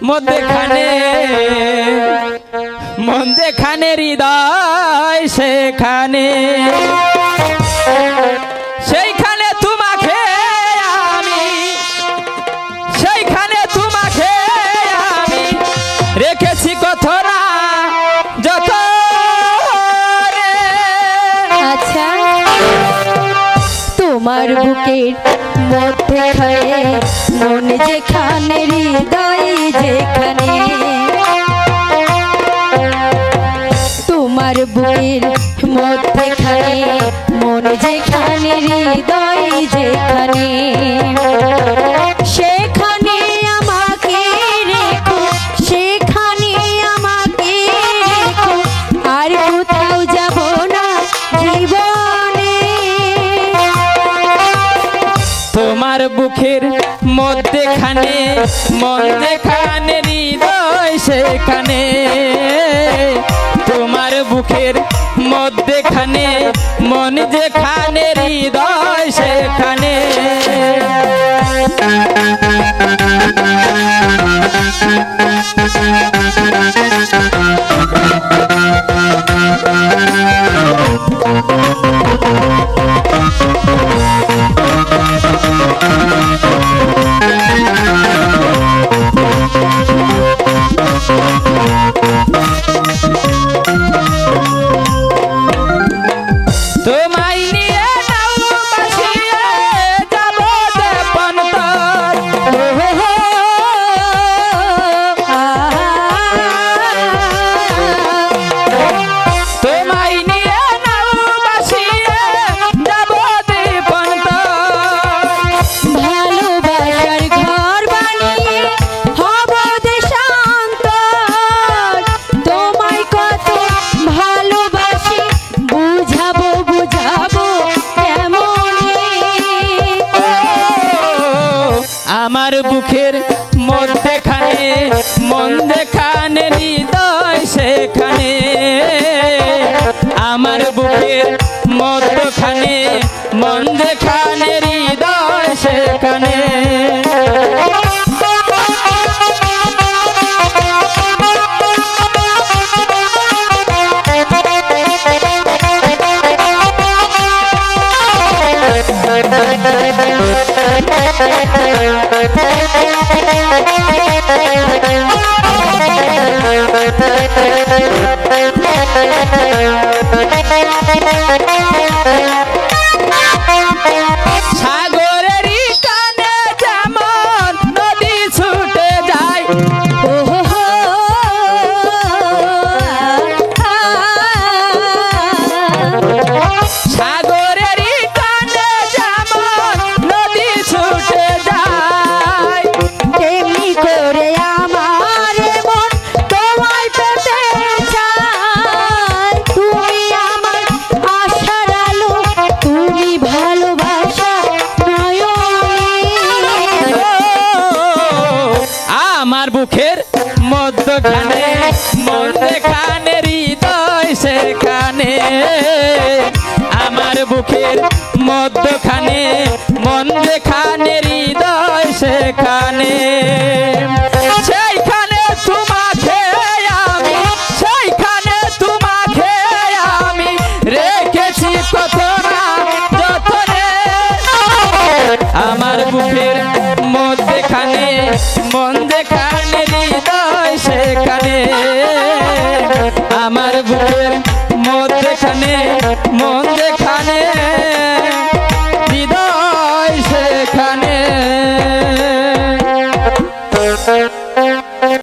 মধ্যখানে মধ্যখানে হৃদয় সেখানে সেইখানে তোমাকে আমি সেইখানে তোমাকে আমি রেখেছি কতরা যত আচ্ছা তোমার বুকের মধ্যখানে মন যেখানে হৃদয় যেখানে তোমার বুকের মধ্যখানে মন যেখানে হৃদয় যেখানে সেখানে আমাকে রেখো সেখানে আমাকে রেখো আর কোথাও যাব না জীবনে তোমার বুকের মধ্যখানে মধ্যখানে হৃদয় সেখানে তোমার বুকের মধ্যখানে মন যেখানে হৃদয় সেখানে তোমায় নিয়ে নাও বাসিয়ে যাব দেপন্তর তোমায় নিয়ে নাও বাসিয়ে যাব দেপন্তর ভালোবাসার ঘর বানিয়ে হব দেশান্তর তোমায় কত ভালোবাসি বুঝাবো বুঝাবো কেমনে আমার বুকের মধ্যখানে মধ্যখানে হৃদয় সেখানে আমার বুকের মধ্যখানে মধ্যখানে হৃদয় সেখানে সাগরেরই কানে যেমন নদী ছুটে যায় সাগরেরই কানে যেমন নদী ছুটে যায় তেমনি করে আমার মন তোমায় পেতে চায় তুমি আমার আশার আলো তুমি ভালোবাসা নয়নে আমার বুকের মধ্যখানে মধ্যখানে হৃদয় সেখানে আমার বুকের মধ্যখানে মধ্যখানে হৃদয় সেখানে সেইখানে তোমাকে আমি সেইখানে তোমাকে আমি রেখেছি কত না যতনে আমার বুকের মধ্যখানে মধ্যখানে হৃদয় সেখানে আমার বুকের মধ্যখানে মধ্যখানে